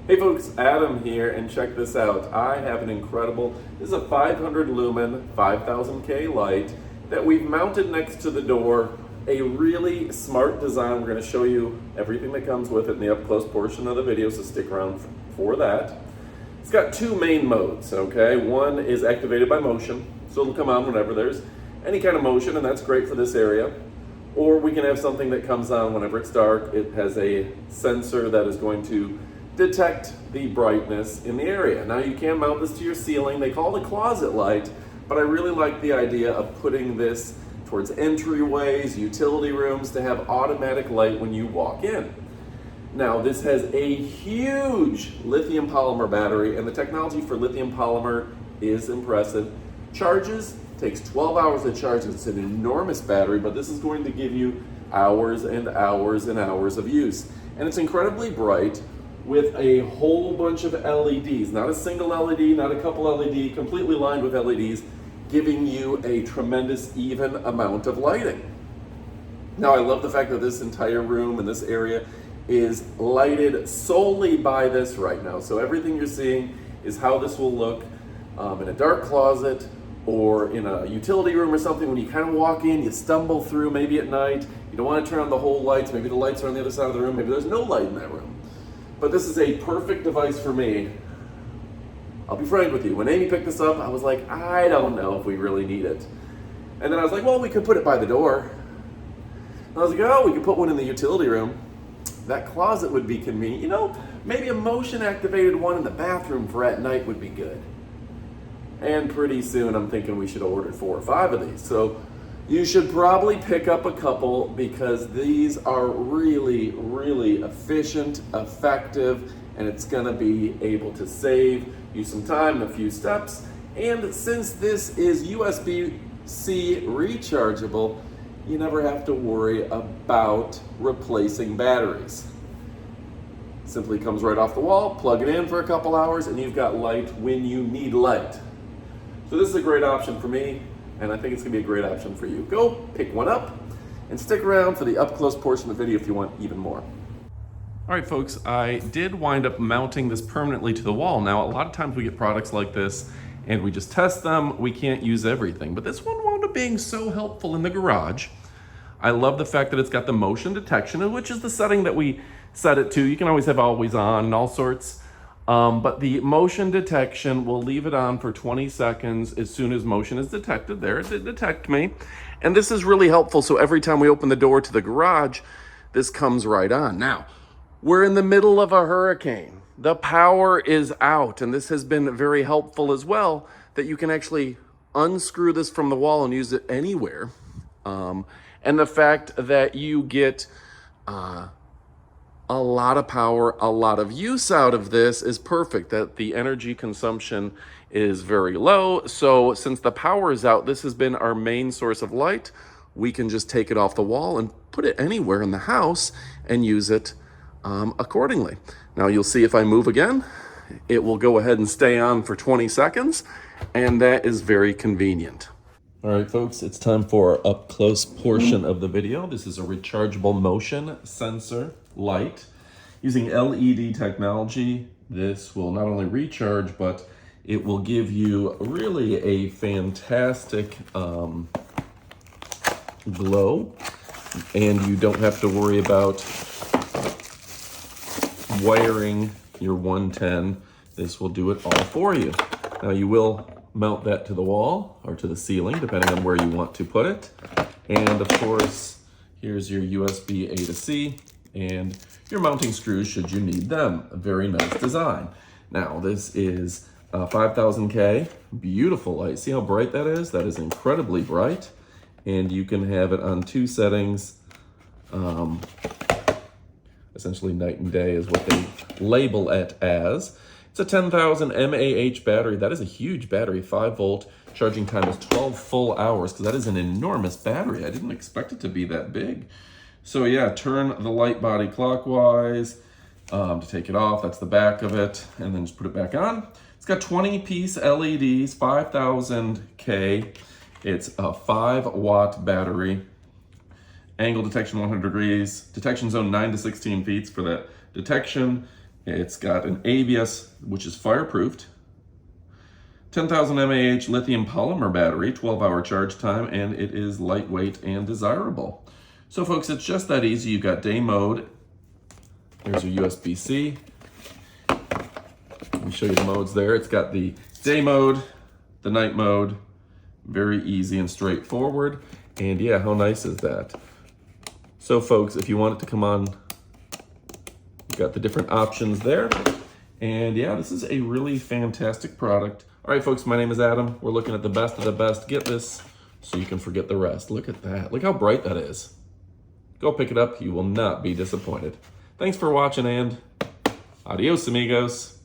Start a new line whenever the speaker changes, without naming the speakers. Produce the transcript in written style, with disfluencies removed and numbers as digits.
Hey folks, Adam here, and check this out. I have an incredible, this is a 500 lumen 5000K light that we've mounted next to the door. A really smart design. We're going to show you everything that comes with it in the up close portion of the video, so stick around for that. It's got two main modes, okay? One is activated by motion, so it'll come on whenever there's any kind of motion, and that's great for this area. Or we can have something that comes on whenever it's dark. It has a sensor that is going to detect the brightness in the area. Now you can mount this to your ceiling. They call it a closet light, but I really like the idea of putting this towards entryways, utility rooms, to have automatic light when you walk in. Now this has a huge lithium polymer battery, and the technology for lithium polymer is impressive. Takes 12 hours to charge. It's an enormous battery, but this is going to give you hours and hours and hours of use. And it's incredibly bright, with a whole bunch of LEDs, not a single LED, not a couple LED, completely lined with LEDs, giving you a tremendous even amount of lighting. Now I love the fact that this entire room and this area is lighted solely by this right now. So everything you're seeing is how this will look in a dark closet or in a utility room or something. When you kind of walk in, you stumble through maybe at night, you don't want to turn on the whole lights, maybe the lights are on the other side of the room, maybe there's no light in that room. But this is a perfect device for me. I'll be frank with you, when Amy picked this up, I was like, I don't know if we really need it. And then I was like, well, we could put it by the door. And I was like, oh, we could put one in the utility room. That closet would be convenient. You know, maybe a motion activated one in the bathroom for at night would be good. And pretty soon I'm thinking we should order 4 or 5 of these. So you should probably pick up a couple, because these are really, really efficient, effective, and it's gonna be able to save you some time and a few steps. And since this is USB-C rechargeable, you never have to worry about replacing batteries. Simply comes right off the wall, plug it in for a couple hours, and you've got light when you need light. So this is a great option for me, and I think it's gonna be a great option for you. Go pick one up and stick around for the up close portion of the video if you want even more. All right, folks, I did wind up mounting this permanently to the wall. Now, a lot of times we get products like this and we just test them. We can't use everything, but this one wound up being so helpful in the garage. I love the fact that it's got the motion detection, which is the setting that we set it to. You can always have always on and all sorts. But the motion detection will leave it on for 20 seconds as soon as motion is detected. There, it did detect me. And this is really helpful. So every time we open the door to the garage, this comes right on. Now, we're in the middle of a hurricane. The power is out, and this has been very helpful as well, that you can actually unscrew this from the wall and use it anywhere. And the fact that you get a lot of power, a lot of use out of this is perfect, that the energy consumption is very low. So since the power is out, this has been our main source of light. We can just take it off the wall and put it anywhere in the house and use it accordingly. Now you'll see if I move again, it will go ahead and stay on for 20 seconds, and that is very convenient. All right, folks, it's time for our up close portion of the video. This is a rechargeable motion sensor light using LED technology. This will not only recharge, but it will give you really a fantastic glow, and you don't have to worry about wiring your 110. This will do it all for you. Now you will mount that to the wall or to the ceiling, depending on where you want to put it. And of course, here's your USB A to C and your mounting screws should you need them. A very nice design. Now this is 5000K, beautiful light. See how bright that is? That is incredibly bright. And you can have it on 2 settings. Essentially night and day is what they label it as. It's a 10,000 mAh battery. That is a huge battery, 5 volt. Charging time is 12 full hours, because that is an enormous battery. I didn't expect it to be that big. So yeah, turn the light body clockwise to take it off. That's the back of it, and then just put it back on. It's got 20-piece LEDs, 5000K. It's a 5-watt battery. Angle detection 100 degrees. Detection zone 9 to 16 feet for that detection. It's got an ABS, which is fireproofed, 10,000 mAh lithium polymer battery, 12-hour charge time, and it is lightweight and desirable. So folks, it's just that easy. You've got day mode. There's your USB-C. Let me show you the modes there. It's got the day mode, the night mode, very easy and straightforward. And yeah, how nice is that? So folks, if you want it to come on, you've got the different options there. And yeah, this is a really fantastic product. All right, folks, my name is Adam. We're looking at the best of the best. Get this so you can forget the rest. Look at that. Look how bright that is. Go pick it up. You will not be disappointed. Thanks for watching, and adios, amigos.